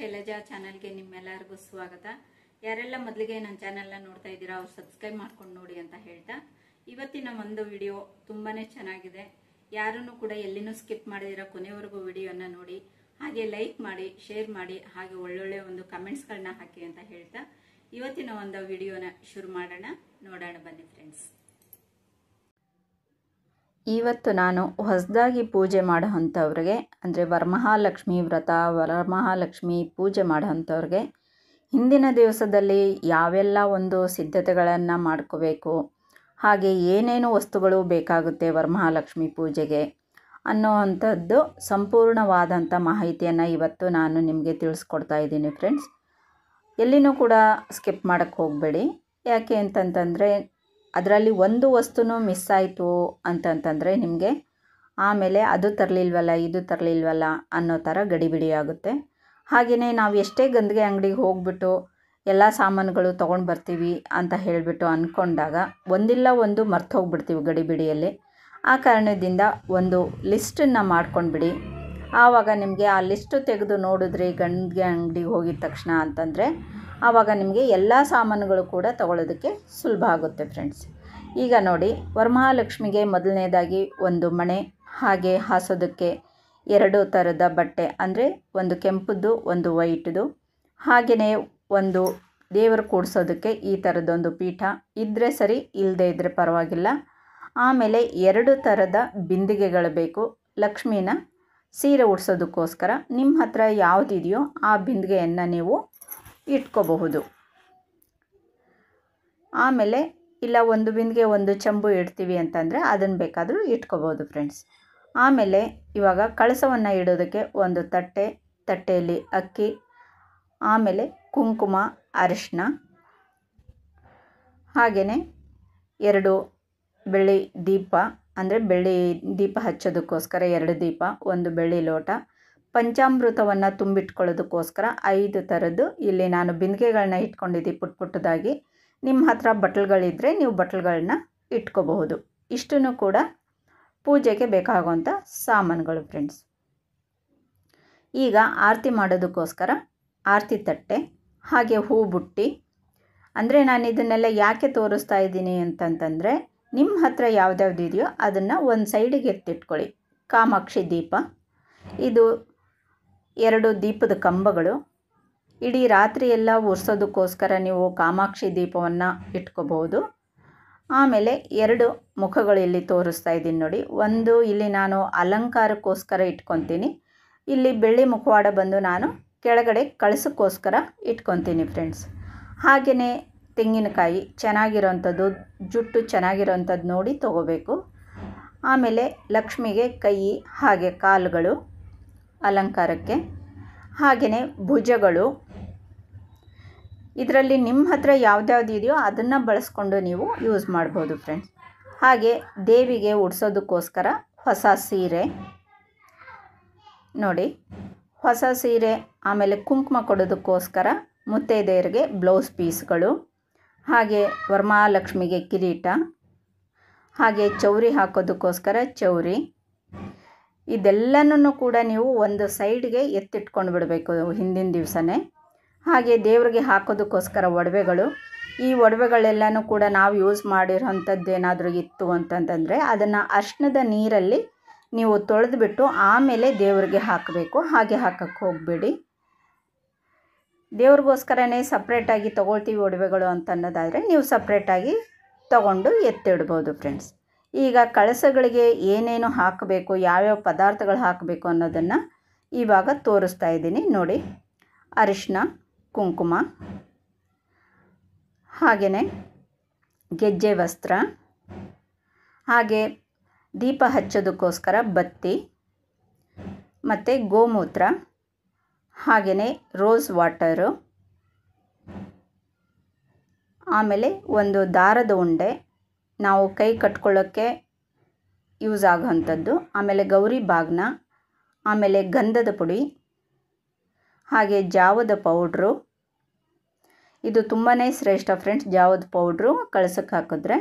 ಶೈಲಜಾ ಚಾನೆಲ್ಗೆ ನಿಮ್ಮೆಲ್ಲರಿಗೂ ಸ್ವಾಗತ. ಯಾರೆಲ್ಲ ಮೊದಲಿಗೆ ನನ್ನ ಚಾನೆಲ್ನ ನೋಡ್ತಾ ಇದ್ದೀರಾ ಅವ್ರು ಸಬ್ಸ್ಕ್ರೈಬ್ ಮಾಡ್ಕೊಂಡು ನೋಡಿ ಅಂತ ಹೇಳ್ತಾ, ಇವತ್ತಿನ ಒಂದು ವಿಡಿಯೋ ತುಂಬಾನೇ ಚೆನ್ನಾಗಿದೆ. ಯಾರನ್ನು ಕೂಡ ಎಲ್ಲಿನೂ ಸ್ಕಿಪ್ ಮಾಡಿದಿರ ಕೊನೆವರೆಗೂ ವಿಡಿಯೋನ ನೋಡಿ, ಹಾಗೆ ಲೈಕ್ ಮಾಡಿ, ಶೇರ್ ಮಾಡಿ, ಹಾಗೆ ಒಳ್ಳೊಳ್ಳೆ ಒಂದು ಕಮೆಂಟ್ಸ್ಗಳನ್ನ ಹಾಕಿ ಅಂತ ಹೇಳ್ತಾ ಇವತ್ತಿನ ಒಂದು ವಿಡಿಯೋನ ಶುರು ಮಾಡೋಣ. ನೋಡೋಣ ಬನ್ನಿ ಫ್ರೆಂಡ್ಸ್. ಇವತ್ತು ನಾನು ಹೊಸದಾಗಿ ಪೂಜೆ ಮಾಡೋ ಅಂಥವ್ರಿಗೆ, ಅಂದರೆ ವರಮಹಾಲಕ್ಷ್ಮಿ ವ್ರತ, ವರಮಹಾಲಕ್ಷ್ಮಿ ಪೂಜೆ ಮಾಡೋ ಅಂಥವ್ರಿಗೆ ಹಿಂದಿನ ದಿವಸದಲ್ಲಿ ಯಾವೆಲ್ಲ ಒಂದು ಸಿದ್ಧತೆಗಳನ್ನು ಮಾಡ್ಕೋಬೇಕು, ಹಾಗೆ ಏನೇನು ವಸ್ತುಗಳು ಬೇಕಾಗುತ್ತೆ ವರಮಹಾಲಕ್ಷ್ಮಿ ಪೂಜೆಗೆ ಅನ್ನೋ ಅಂಥದ್ದು ಸಂಪೂರ್ಣವಾದಂಥ ಮಾಹಿತಿಯನ್ನು ಇವತ್ತು ನಾನು ನಿಮಗೆ ತಿಳಿಸ್ಕೊಡ್ತಾ ಇದ್ದೀನಿ ಫ್ರೆಂಡ್ಸ್. ಎಲ್ಲಿನೂ ಕೂಡ ಸ್ಕಿಪ್ ಮಾಡೋಕ್ಕೆ ಹೋಗಬೇಡಿ. ಯಾಕೆ ಅಂತಂತಂದರೆ ಅದರಲ್ಲಿ ಒಂದು ವಸ್ತುನೂ ಮಿಸ್ ಆಯಿತು ಅಂತಂತಂದರೆ ನಿಮಗೆ ಆಮೇಲೆ ಅದು ತರಲಿಲ್ವಲ್ಲ, ಇದು ತರಲಿಲ್ವಲ್ಲ ಅನ್ನೋ ಥರ ಗಡಿಬಿಡಿ ಆಗುತ್ತೆ. ಹಾಗೆಯೇ ನಾವು ಎಷ್ಟೇ ಗಂದಿಗೆ ಅಂಗಡಿಗೆ ಹೋಗ್ಬಿಟ್ಟು ಎಲ್ಲ ಸಾಮಾನುಗಳು ತೊಗೊಂಡು ಬರ್ತೀವಿ ಅಂತ ಹೇಳಿಬಿಟ್ಟು ಅಂದ್ಕೊಂಡಾಗ ಒಂದಿಲ್ಲ ಒಂದು ಮರ್ತು ಹೋಗ್ಬಿಡ್ತೀವಿ ಗಡಿಬಿಡಿಯಲ್ಲಿ. ಆ ಕಾರಣದಿಂದ ಒಂದು ಲಿಸ್ಟನ್ನು ಮಾಡ್ಕೊಂಡ್ಬಿಡಿ. ಆವಾಗ ನಿಮಗೆ ಆ ಲಿಸ್ಟು ತೆಗೆದು ನೋಡಿದ್ರಿ ಗಂದಿಗೆ ಅಂಗಡಿಗೆ ಹೋಗಿದ ತಕ್ಷಣ ಅಂತಂದರೆ ಆವಾಗ ನಿಮಗೆ ಎಲ್ಲ ಸಾಮಾನುಗಳು ಕೂಡ ತಗೊಳ್ಳೋದಕ್ಕೆ ಸುಲಭ ಆಗುತ್ತೆ ಫ್ರೆಂಡ್ಸ್. ಈಗ ನೋಡಿ, ವರಮಹಾಲಕ್ಷ್ಮಿಗೆ ಮೊದಲನೇದಾಗಿ ಒಂದು ಮಣೆ, ಹಾಗೆ ಹಾಸೋದಕ್ಕೆ 2 ಥರದ ಬಟ್ಟೆ, ಅಂದರೆ ಒಂದು ಕೆಂಪುದು ಒಂದು ವೈಟ್ದು, ಹಾಗೆಯೇ ಒಂದು ದೇವರು ಕೂಡಿಸೋದಕ್ಕೆ ಈ ಥರದೊಂದು ಪೀಠ ಇದ್ದರೆ ಸರಿ, ಇಲ್ಲದೇ ಇದ್ದರೆ ಪರವಾಗಿಲ್ಲ. ಆಮೇಲೆ 2 ಥರದ ಬಿಂದಿಗೆಗಳು ಬೇಕು. ಲಕ್ಷ್ಮೀನ ಸೀರೆ ಉಡ್ಸೋದಕ್ಕೋಸ್ಕರ ನಿಮ್ಮ ಹತ್ರ ಯಾವುದಿದೆಯೋ ಆ ಬಿಂದಿಗೆಯನ್ನು ನೀವು ಇಟ್ಕೋಬಹುದು. ಆಮೇಲೆ ಇಲ್ಲ ಒಂದು ಬಿಂದಿಗೆ ಒಂದು ಚೆಂಬು ಇಡ್ತೀವಿ ಅಂತಂದರೆ ಅದನ್ನು ಬೇಕಾದರೂ ಇಟ್ಕೋಬೋದು ಫ್ರೆಂಡ್ಸ್. ಆಮೇಲೆ ಇವಾಗ ಕಳಸವನ್ನು ಇಡೋದಕ್ಕೆ ಒಂದು ತಟ್ಟೆಯಲ್ಲಿ ಅಕ್ಕಿ, ಆಮೇಲೆ ಕುಂಕುಮ, ಅರಿಶಿನ, ಹಾಗೆಯೇ 2 ಬೆಳ್ಳಿ ದೀಪ, ಅಂದರೆ ಬೆಳ್ಳಿ ದೀಪ ಹಚ್ಚೋದಕ್ಕೋಸ್ಕರ 2 ದೀಪ, ಒಂದು ಬೆಳ್ಳಿ ಲೋಟ, ಪಂಚಾಮೃತವನ್ನು ತುಂಬಿಟ್ಕೊಳ್ಳೋದಕ್ಕೋಸ್ಕರ 5 ಥರದ್ದು ಇಲ್ಲಿ ನಾನು ಬಿಂದಿಗೆಗಳನ್ನ ಇಟ್ಕೊಂಡಿದ್ದೆ ಪುಟ್ಟ ಪುಟ್ಟದಾಗಿ. ನಿಮ್ಮ ಹತ್ರ ಬಟ್ಲುಗಳಿದ್ದರೆ ನೀವು ಬಟ್ಲುಗಳನ್ನ ಇಟ್ಕೋಬಹುದು. ಇಷ್ಟನ್ನು ಕೂಡ ಪೂಜೆಗೆ ಬೇಕಾಗುವಂಥ ಸಾಮಾನುಗಳು ಫ್ರೆಂಡ್ಸ್. ಈಗ ಆರತಿ ಮಾಡೋದಕ್ಕೋಸ್ಕರ ಆರತಿ ತಟ್ಟೆ, ಹಾಗೆ ಹೂ ಬುಟ್ಟಿ. ಅಂದರೆ ನಾನು ಇದನ್ನೆಲ್ಲ ಯಾಕೆ ತೋರಿಸ್ತಾ ಇದ್ದೀನಿ ಅಂತಂತಂದರೆ ನಿಮ್ಮ ಹತ್ರ ಯಾವುದ್ಯಾವುದಿದೆಯೋ ಅದನ್ನು ಒಂದು ಸೈಡಿಗೆ ಎತ್ತಿಟ್ಕೊಳ್ಳಿ. ಕಾಮಾಕ್ಷಿ ದೀಪ, ಇದು 2 ದೀಪದ ಕಂಬಗಳು. ಇಡೀ ರಾತ್ರಿ ಎಲ್ಲ ಉರ್ಸೋದಕ್ಕೋಸ್ಕರ ನೀವು ಕಾಮಾಕ್ಷಿ ದೀಪವನ್ನು ಇಟ್ಕೋಬಹುದು. ಆಮೇಲೆ 2 ಮುಖಗಳು ಇಲ್ಲಿ ತೋರಿಸ್ತಾ ಇದ್ದೀನಿ ನೋಡಿ. ಒಂದು ಇಲ್ಲಿ ನಾನು ಅಲಂಕಾರಕ್ಕೋಸ್ಕರ ಇಟ್ಕೊತೀನಿ, ಇಲ್ಲಿ ಬೆಳ್ಳಿ ಮುಖವಾಡ ಬಂದು ನಾನು ಕೆಳಗಡೆ ಕಳಸಕ್ಕೋಸ್ಕರ ಇಟ್ಕೊತೀನಿ ಫ್ರೆಂಡ್ಸ್. ಹಾಗೆಯೇ ತೆಂಗಿನಕಾಯಿ ಚೆನ್ನಾಗಿರೋಂಥದ್ದು, ಜುಟ್ಟು ಚೆನ್ನಾಗಿರೋಂಥದ್ದು ನೋಡಿ ತೊಗೋಬೇಕು. ಆಮೇಲೆ ಲಕ್ಷ್ಮಿಗೆ ಕೈ ಹಾಗೆ ಕಾಲುಗಳು ಅಲಂಕಾರಕ್ಕೆ, ಹಾಗೆಯೇ ಭುಜಗಳು. ಇದರಲ್ಲಿ ನಿಮ್ಮ ಹತ್ರ ಯಾವುದ್ಯಾವುದಿದೆಯೋ ಅದನ್ನು ಬಳಸ್ಕೊಂಡು ನೀವು ಯೂಸ್ ಮಾಡ್ಬೋದು ಫ್ರೆಂಡ್ಸ್. ಹಾಗೆ ದೇವಿಗೆ ಉಡ್ಸೋದಕ್ಕೋಸ್ಕರ ಹೊಸ ಸೀರೆ ನೋಡಿ, ಹೊಸ ಸೀರೆ. ಆಮೇಲೆ ಕುಂಕುಮ ಕೊಡೋದಕ್ಕೋಸ್ಕರ ಮುತ್ತೈದೆಯರಿಗೆ ಬ್ಲೌಸ್ ಪೀಸ್ಗಳು, ಹಾಗೆ ವರಮಹಾಲಕ್ಷ್ಮಿಗೆ ಕಿರೀಟ, ಹಾಗೆ ಚೌರಿ ಹಾಕೋದಕ್ಕೋಸ್ಕರ ಚೌರಿ. ಇದೆಲ್ಲನೂ ಕೂಡ ನೀವು ಒಂದು ಸೈಡ್ಗೆ ಎತ್ತಿಟ್ಕೊಂಡು ಬಿಡಬೇಕು ಹಿಂದಿನ ದಿವಸನೇ. ಹಾಗೆ ದೇವರಿಗೆ ಹಾಕೋದಕ್ಕೋಸ್ಕರ ಒಡವೆಗಳು. ಈ ಒಡವೆಗಳೆಲ್ಲನೂ ಕೂಡ ನಾವು ಯೂಸ್ ಮಾಡಿರೋಂಥದ್ದು ಏನಾದರೂ ಇತ್ತು ಅಂತಂತಂದರೆ ಅದನ್ನು ಅರಿಶಿಣದ ನೀರಲ್ಲಿ ನೀವು ತೊಳೆದುಬಿಟ್ಟು ಆಮೇಲೆ ದೇವರಿಗೆ ಹಾಕಬೇಕು. ಹಾಗೆ ಹಾಕಕ್ಕೆ ಹೋಗಬೇಡಿ. ದೇವ್ರಿಗೋಸ್ಕರನೇ ಸಪ್ರೇಟಾಗಿ ತೊಗೊಳ್ತೀವಿ ಒಡವೆಗಳು ಅಂತ ಅನ್ನೋದಾದರೆ ನೀವು ಸಪ್ರೇಟಾಗಿ ತೊಗೊಂಡು ಎತ್ತಿಡ್ಬೋದು ಫ್ರೆಂಡ್ಸ್. ಈಗ ಕಳಸಗಳಿಗೆ ಏನೇನು ಹಾಕಬೇಕು, ಯಾವ್ಯಾವ ಪದಾರ್ಥಗಳು ಹಾಕಬೇಕು ಅನ್ನೋದನ್ನು ಇವಾಗ ತೋರಿಸ್ತಾ ಇದ್ದೀನಿ ನೋಡಿ. ಅರಿಶಿನ, ಕುಂಕುಮ, ಹಾಗೆಯೇ ಗೆಜ್ಜೆ ವಸ್ತ್ರ, ಹಾಗೆ ದೀಪ ಹಚ್ಚೋದಕ್ಕೋಸ್ಕರ ಬತ್ತಿ, ಮತ್ತು ಗೋಮೂತ್ರ, ಹಾಗೆಯೇ ರೋಸ್ ವಾಟರು, ಆಮೇಲೆ ಒಂದು ದಾರದ ಉಂಡೆ ನಾವು ಕೈ ಕಟ್ಕೊಳ್ಳೋಕ್ಕೆ ಯೂಸ್ ಆಗೋವಂಥದ್ದು, ಆಮೇಲೆ ಗೌರಿ ಬಾಗ್ನ, ಆಮೇಲೆ ಗಂಧದ ಪುಡಿ, ಹಾಗೆ ಜಾವದ ಪೌಡ್ರು. ಇದು ತುಂಬಾ ಶ್ರೇಷ್ಠ ಫ್ರೆಂಡ್ಸ್, ಜಾವದ ಪೌಡ್ರು ಕಳಸಕ್ಕೆ ಹಾಕಿದ್ರೆ.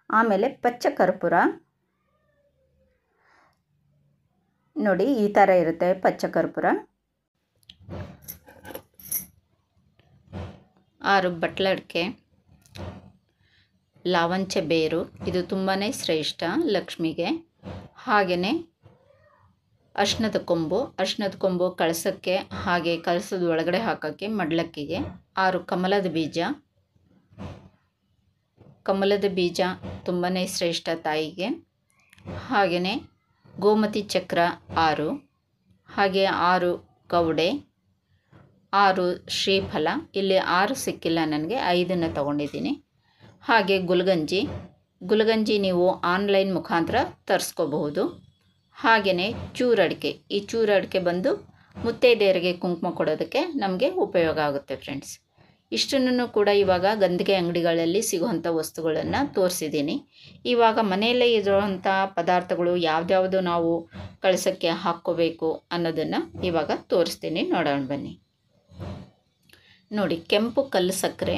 ಆಮೇಲೆ ಪಚ್ಚ ಕರ್ಪೂರ ನೋಡಿ, ಈ ಥರ ಇರುತ್ತೆ ಪಚ್ಚ ಕರ್ಪೂರ. 6 ಬಟ್ಲಡಿಕೆ, ಲಾವಂಚ ಬೇರು, ಇದು ತುಂಬಾ ಶ್ರೇಷ್ಠ ಲಕ್ಷ್ಮಿಗೆ. ಹಾಗೆಯೇ ಅರ್ಶಿಣದ ಕೊಂಬು ಕಳಸಕ್ಕೆ, ಹಾಗೆ ಕಳಸದ ಒಳಗಡೆ ಹಾಕೋಕ್ಕೆ ಮಡ್ಲಕ್ಕಿಗೆ. 6 ಕಮಲದ ಬೀಜ ತುಂಬಾ ಶ್ರೇಷ್ಠ ತಾಯಿಗೆ. ಹಾಗೆಯೇ ಗೋಮತಿ ಚಕ್ರ 6, ಹಾಗೆ 6 ಕವಡೆ, 6 ಶ್ರೀಫಲ. ಇಲ್ಲಿ 6 ಸಿಕ್ಕಿಲ್ಲ ನನಗೆ, 5 ತಗೊಂಡಿದ್ದೀನಿ. ಹಾಗೆ ಗುಲ್ಗಂಜಿ ನೀವು ಆನ್ಲೈನ್ ಮುಖಾಂತರ ತರಿಸ್ಕೋಬಹುದು. ಹಾಗೆಯೇ ಚೂರಡಿಕೆ, ಈ ಚೂರಡಿಕೆ ಬಂದು ಮುತ್ತೈದೆಯರಿಗೆ ಕುಂಕುಮ ಕೊಡೋದಕ್ಕೆ ನಮಗೆ ಉಪಯೋಗ ಆಗುತ್ತೆ ಫ್ರೆಂಡ್ಸ್. ಇಷ್ಟನ್ನು ಕೂಡ ಇವಾಗ ಗಂಧಿಗೆ ಅಂಗಡಿಗಳಲ್ಲಿ ಸಿಗುವಂಥ ವಸ್ತುಗಳನ್ನು ತೋರಿಸಿದ್ದೀನಿ. ಇವಾಗ ಮನೆಯಲ್ಲೇ ಇರುವಂಥ ಪದಾರ್ಥಗಳು ಯಾವ್ದ್ಯಾವುದು ನಾವು ಕಳಸಕ್ಕೆ ಹಾಕ್ಕೋಬೇಕು ಅನ್ನೋದನ್ನು ಇವಾಗ ತೋರಿಸ್ತೀನಿ, ನೋಡೋಣ ಬನ್ನಿ. ನೋಡಿ, ಕೆಂಪು ಕಲ್ಲು ಸಕ್ಕರೆ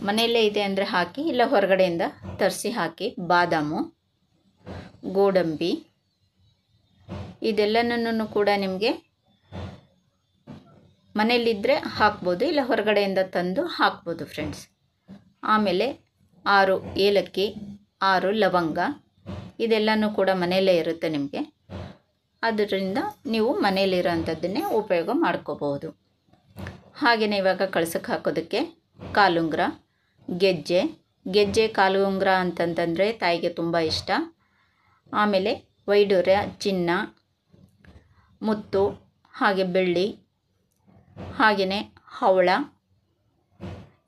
ಮನೆಯಲ್ಲೇ ಇದೆ ಅಂದರೆ ಹಾಕಿ, ಇಲ್ಲ ಹೊರಗಡೆಯಿಂದ ತರಿಸಿ ಹಾಕಿ. ಬಾದಾಮು, ಗೋಡಂಬಿ, ಇದೆಲ್ಲನೂ ಕೂಡ ನಿಮಗೆ ಮನೆಯಲ್ಲಿದ್ದರೆ ಹಾಕ್ಬೋದು, ಇಲ್ಲ ಹೊರಗಡೆಯಿಂದ ತಂದು ಹಾಕ್ಬೋದು ಫ್ರೆಂಡ್ಸ್. ಆಮೇಲೆ 6 ಏಲಕ್ಕಿ, 6 ಲವಂಗ, ಇದೆಲ್ಲನೂ ಕೂಡ ಮನೆಯಲ್ಲೇ ಇರುತ್ತೆ ನಿಮಗೆ. ಅದರಿಂದ ನೀವು ಮನೆಯಲ್ಲಿರೋಂಥದ್ದನ್ನೇ ಉಪಯೋಗ ಮಾಡ್ಕೋಬಹುದು. ಹಾಗೆಯೇ ಇವಾಗ ಕಳಸಕ್ಕೆ ಹಾಕೋದಕ್ಕೆ ಕಾಲುಂಗುರ, ಗೆಜ್ಜೆ ಕಾಲುಂಗುರ ಅಂತಂತಂದರೆ ತಾಯಿಗೆ ತುಂಬ ಇಷ್ಟ. ಆಮೇಲೆ ವೈಡೂರ್ಯ, ಚಿನ್ನ, ಮುತ್ತು, ಹಾಗೆ ಬೆಳ್ಳಿ, ಹಾಗೆಯೇ ಹವಳ.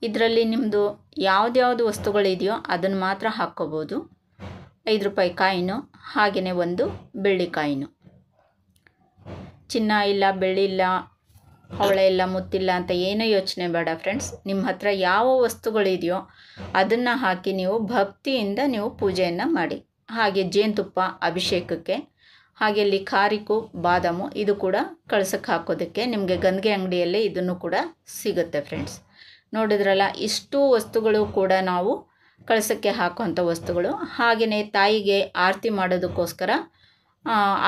ಇದರಲ್ಲಿ ನಿಮ್ಮದು ಯಾವ್ದ್ಯಾವುದು ವಸ್ತುಗಳಿದೆಯೋ ಅದನ್ನು ಮಾತ್ರ ಹಾಕ್ಕೋಬೋದು. 5 ರೂಪಾಯಿ ಕಾಯಿನು, ಹಾಗೆಯೇ 1 ಬೆಳ್ಳಿ ಕಾಯಿನು. ಚಿನ್ನ ಇಲ್ಲ, ಬೆಳ್ಳಿ ಇಲ್ಲ, ಹವಳ ಇಲ್ಲ, ಮುತ್ತಿಲ್ಲ ಅಂತ ಏನೂ ಯೋಚನೆ ಬೇಡ ಫ್ರೆಂಡ್ಸ್. ನಿಮ್ಮ ಹತ್ರ ಯಾವ ವಸ್ತುಗಳಿದೆಯೋ ಅದನ್ನು ಹಾಕಿ ನೀವು ಭಕ್ತಿಯಿಂದ ನೀವು ಪೂಜೆಯನ್ನು ಮಾಡಿ. ಹಾಗೆ ಜೇನುತುಪ್ಪ ಅಭಿಷೇಕಕ್ಕೆ, ಹಾಗೆ ಲಿಖಾರಿಕು, ಬಾದಾಮು, ಇದು ಕೂಡ ಕಳಸಕ್ಕೆ ಹಾಕೋದಕ್ಕೆ ನಿಮಗೆ ಗಂಧಿಗೆ ಅಂಗಡಿಯಲ್ಲೇ ಇದನ್ನು ಕೂಡ ಸಿಗುತ್ತೆ ಫ್ರೆಂಡ್ಸ್. ನೋಡಿದ್ರಲ್ಲ, ಇಷ್ಟು ವಸ್ತುಗಳು ಕೂಡ ನಾವು ಕಳಸಕ್ಕೆ ಹಾಕುವಂಥ ವಸ್ತುಗಳು. ಹಾಗೆಯೇ ತಾಯಿಗೆ ಆರತಿ ಮಾಡೋದಕ್ಕೋಸ್ಕರ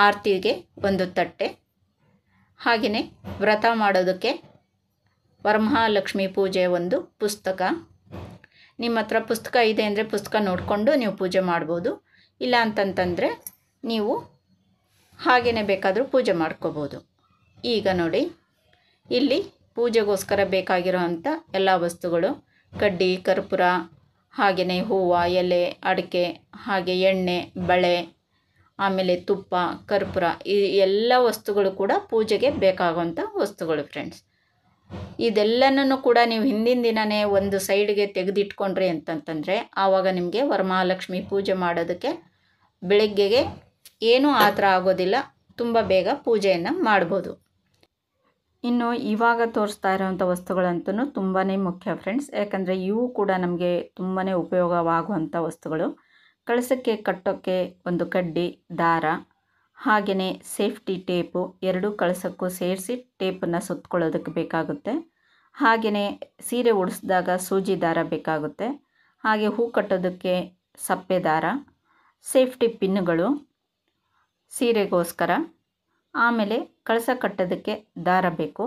ಆರತಿಗೆ 1 ತಟ್ಟೆ, ಹಾಗೆಯೇ ವ್ರತ ಮಾಡೋದಕ್ಕೆ ವರಮಹಾಲಕ್ಷ್ಮಿ ಪೂಜೆ 1 ಪುಸ್ತಕ. ನಿಮ್ಮ ಹತ್ರ ಪುಸ್ತಕ ಇದೆ ಅಂದರೆ ಪುಸ್ತಕ ನೋಡಿಕೊಂಡು ನೀವು ಪೂಜೆ ಮಾಡ್ಬೋದು. ಇಲ್ಲ ಅಂತಂತಂದರೆ ನೀವು ಹಾಗೆಯೇ ಬೇಕಾದರೂ ಪೂಜೆ ಮಾಡ್ಕೋಬೋದು. ಈಗ ನೋಡಿ, ಇಲ್ಲಿ ಪೂಜೆಗೋಸ್ಕರ ಬೇಕಾಗಿರೋವಂಥ ಎಲ್ಲ ವಸ್ತುಗಳು, ಕಡ್ಡಿ, ಕರ್ಪೂರ, ಹಾಗೆಯೇ ಹೂವು, ಎಲೆ, ಅಡಿಕೆ, ಹಾಗೆ ಎಣ್ಣೆ, ಬಳೆ, ಆಮೇಲೆ ತುಪ್ಪ, ಕರ್ಪೂರ, ಈ ಎಲ್ಲ ವಸ್ತುಗಳು ಕೂಡ ಪೂಜೆಗೆ ಬೇಕಾಗುವಂಥ ವಸ್ತುಗಳು ಫ್ರೆಂಡ್ಸ್. ಇದೆಲ್ಲನೂ ಕೂಡ ನೀವು ಹಿಂದಿನ ದಿನವೇ ಒಂದು ಸೈಡ್ಗೆ ತೆಗೆದಿಟ್ಕೊಂಡ್ರಿ ಅಂತಂತಂದರೆ ಆವಾಗ ನಿಮಗೆ ವರಮಹಾಲಕ್ಷ್ಮಿ ಪೂಜೆ ಮಾಡೋದಕ್ಕೆ ಬೆಳಗ್ಗೆಗೆ ಏನೂ ಆ ಥರ ಆಗೋದಿಲ್ಲ, ತುಂಬ ಬೇಗ ಪೂಜೆಯನ್ನು ಮಾಡ್ಬೋದು. ಇನ್ನು ಇವಾಗ ತೋರಿಸ್ತಾ ಇರೋವಂಥ ವಸ್ತುಗಳಂತೂ ತುಂಬಾ ಮುಖ್ಯ ಫ್ರೆಂಡ್ಸ್. ಯಾಕಂದರೆ ಇವು ಕೂಡ ನಮಗೆ ತುಂಬಾ ಉಪಯೋಗವಾಗುವಂಥ ವಸ್ತುಗಳು. ಕಳಸಕ್ಕೆ ಕಟ್ಟೋಕ್ಕೆ 1 ಕಡ್ಡಿ, ದಾರ, ಹಾಗೆಯೇ ಸೇಫ್ಟಿ ಟೇಪು, 2 ಕಳಸಕ್ಕೂ ಸೇರಿಸಿ ಟೇಪನ್ನು ಸುತ್ತಕೊಳ್ಳೋದಕ್ಕೆ ಬೇಕಾಗುತ್ತೆ. ಹಾಗೆಯೇ ಸೀರೆ ಉಡಿಸಿದಾಗ ಸೂಜಿ ದಾರ ಬೇಕಾಗುತ್ತೆ. ಹಾಗೆ ಹೂ ಕಟ್ಟೋದಕ್ಕೆ ಸಪ್ಪೆ ದಾರ, ಸೇಫ್ಟಿ ಪಿನ್ನುಗಳು ಸೀರೆಗೋಸ್ಕರ. ಆಮೇಲೆ ಕಳಸ ಕಟ್ಟೋದಕ್ಕೆ ದಾರ ಬೇಕು.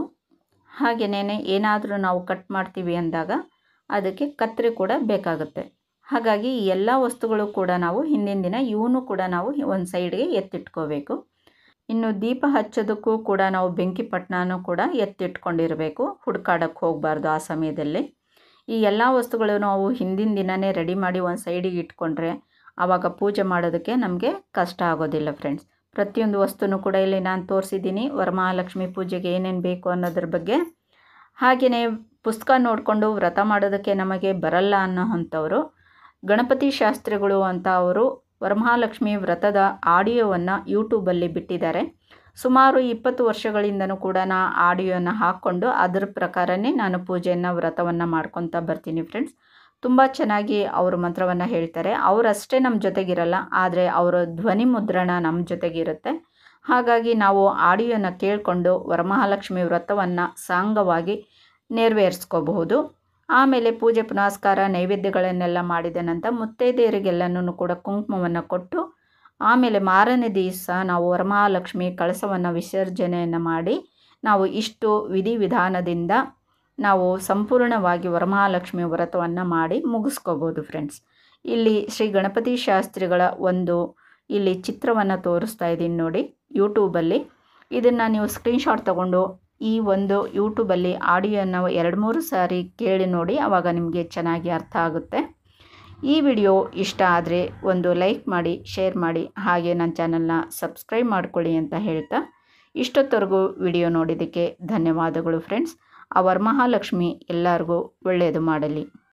ಹಾಗೆಯೇ ಏನಾದರೂ ನಾವು ಕಟ್ ಮಾಡ್ತೀವಿ ಅಂದಾಗ ಅದಕ್ಕೆ ಕತ್ತರಿ ಕೂಡ ಬೇಕಾಗುತ್ತೆ. ಹಾಗಾಗಿ ಈ ಎಲ್ಲ ವಸ್ತುಗಳು ಕೂಡ ನಾವು ಹಿಂದಿನ ದಿನ ಇವನು ಕೂಡ ನಾವು ಒಂದು ಸೈಡ್ಗೆ ಎತ್ತಿಟ್ಕೋಬೇಕು. ಇನ್ನು ದೀಪ ಹಚ್ಚೋದಕ್ಕೂ ಕೂಡ ನಾವು ಬೆಂಕಿ ಪಟ್ಟಣನೂ ಕೂಡ ಎತ್ತಿಟ್ಕೊಂಡಿರಬೇಕು, ಹುಡುಕಾಡಕ್ಕೆ ಹೋಗಬಾರ್ದು ಆ ಸಮಯದಲ್ಲಿ. ಈ ಎಲ್ಲ ವಸ್ತುಗಳು ನಾವು ಹಿಂದಿನ ದಿನವೇ ರೆಡಿ ಮಾಡಿ ಒಂದು ಸೈಡಿಗೆ ಇಟ್ಕೊಂಡ್ರೆ ಆವಾಗ ಪೂಜೆ ಮಾಡೋದಕ್ಕೆ ನಮಗೆ ಕಷ್ಟ ಆಗೋದಿಲ್ಲ ಫ್ರೆಂಡ್ಸ್. ಪ್ರತಿಯೊಂದು ವಸ್ತುನೂ ಕೂಡ ಇಲ್ಲಿ ನಾನು ತೋರಿಸಿದ್ದೀನಿ, ವರಮಹಾಲಕ್ಷ್ಮಿ ಪೂಜೆಗೆ ಏನೇನು ಬೇಕು ಅನ್ನೋದ್ರ ಬಗ್ಗೆ. ಹಾಗೆಯೇ ಪುಸ್ತಕ ನೋಡಿಕೊಂಡು ವ್ರತ ಮಾಡೋದಕ್ಕೆ ನಮಗೆ ಬರಲ್ಲ ಅನ್ನೋವಂಥವ್ರು ಗಣಪತಿ ಶಾಸ್ತ್ರಿಗಳು ಅಂತ ಅವರು ವರಮಹಾಲಕ್ಷ್ಮಿ ವ್ರತದ ಆಡಿಯೋವನ್ನು ಯೂಟ್ಯೂಬಲ್ಲಿ ಬಿಟ್ಟಿದ್ದಾರೆ. ಸುಮಾರು 20 ವರ್ಷಗಳಿಂದನೂ ಕೂಡ ನಾನು ಆಡಿಯೋನ ಹಾಕ್ಕೊಂಡು ಅದರ ಪ್ರಕಾರನೇ ನಾನು ಪೂಜೆಯನ್ನು ವ್ರತವನ್ನು ಮಾಡ್ಕೊತಾ ಬರ್ತೀನಿ ಫ್ರೆಂಡ್ಸ್. ತುಂಬ ಚೆನ್ನಾಗಿ ಅವರು ಮಂತ್ರವನ್ನು ಹೇಳ್ತಾರೆ. ಅವರಷ್ಟೇ ನಮ್ಮ ಜೊತೆಗಿರಲ್ಲ, ಆದರೆ ಅವರ ಧ್ವನಿ ಮುದ್ರಣ ನಮ್ಮ ಜೊತೆಗಿರುತ್ತೆ. ಹಾಗಾಗಿ ನಾವು ಆಡಿಯೋನ ಕೇಳಿಕೊಂಡು ವರಮಹಾಲಕ್ಷ್ಮಿ ವ್ರತವನ್ನು ಸಾಂಗವಾಗಿ ನೆರವೇರಿಸ್ಕೋಬಹುದು. ಆಮೇಲೆ ಪೂಜೆ ಪುನಸ್ಕಾರ ನೈವೇದ್ಯಗಳನ್ನೆಲ್ಲ ಮಾಡಿದ ನಂತರ ಮುತ್ತೈದೆಯರಿಗೆಲ್ಲನೂ ಕೂಡ ಕುಂಕುಮವನ್ನು ಕೊಟ್ಟು ಆಮೇಲೆ ಮಾರನೇ ದಿವಸ ನಾವು ವರಮಹಾಲಕ್ಷ್ಮಿ ಕಳಸವನ್ನು ವಿಸರ್ಜನೆಯನ್ನು ಮಾಡಿ ನಾವು ಇಷ್ಟು ವಿಧಿವಿಧಾನದಿಂದ ನಾವು ಸಂಪೂರ್ಣವಾಗಿ ವರಮಹಾಲಕ್ಷ್ಮಿ ವ್ರತವನ್ನು ಮಾಡಿ ಮುಗಿಸ್ಕೋಬೋದು ಫ್ರೆಂಡ್ಸ್. ಇಲ್ಲಿ ಶ್ರೀ ಗಣಪತಿ ಶಾಸ್ತ್ರಿಗಳ ಒಂದು ಇಲ್ಲಿ ಚಿತ್ರವನ್ನು ತೋರಿಸ್ತಾ ಇದ್ದೀನಿ ನೋಡಿ ಯೂಟ್ಯೂಬಲ್ಲಿ. ಇದನ್ನು ನೀವು ಸ್ಕ್ರೀನ್ಶಾಟ್ ತಗೊಂಡು ಈ ಒಂದು ಯೂಟ್ಯೂಬಲ್ಲಿ ಆಡಿಯೋನ 2-3 ಸಾರಿ ಕೇಳಿ ನೋಡಿ, ಆವಾಗ ನಿಮಗೆ ಚೆನ್ನಾಗಿ ಅರ್ಥ ಆಗುತ್ತೆ. ಈ ವಿಡಿಯೋ ಇಷ್ಟ ಆದರೆ ಒಂದು ಲೈಕ್ ಮಾಡಿ, ಶೇರ್ ಮಾಡಿ, ಹಾಗೆ ನನ್ನ ಚಾನಲ್ನ ಸಬ್ಸ್ಕ್ರೈಬ್ ಮಾಡ್ಕೊಳ್ಳಿ ಅಂತ ಹೇಳ್ತಾ ಇಷ್ಟೊತ್ತವರೆಗೂ ವಿಡಿಯೋ ನೋಡಿದ್ದಕ್ಕೆ ಧನ್ಯವಾದಗಳು ಫ್ರೆಂಡ್ಸ್. ಆ ವರಮಹಾಲಕ್ಷ್ಮಿ ಎಲ್ಲರಿಗೂ ಒಳ್ಳೆಯದು ಮಾಡಲಿ.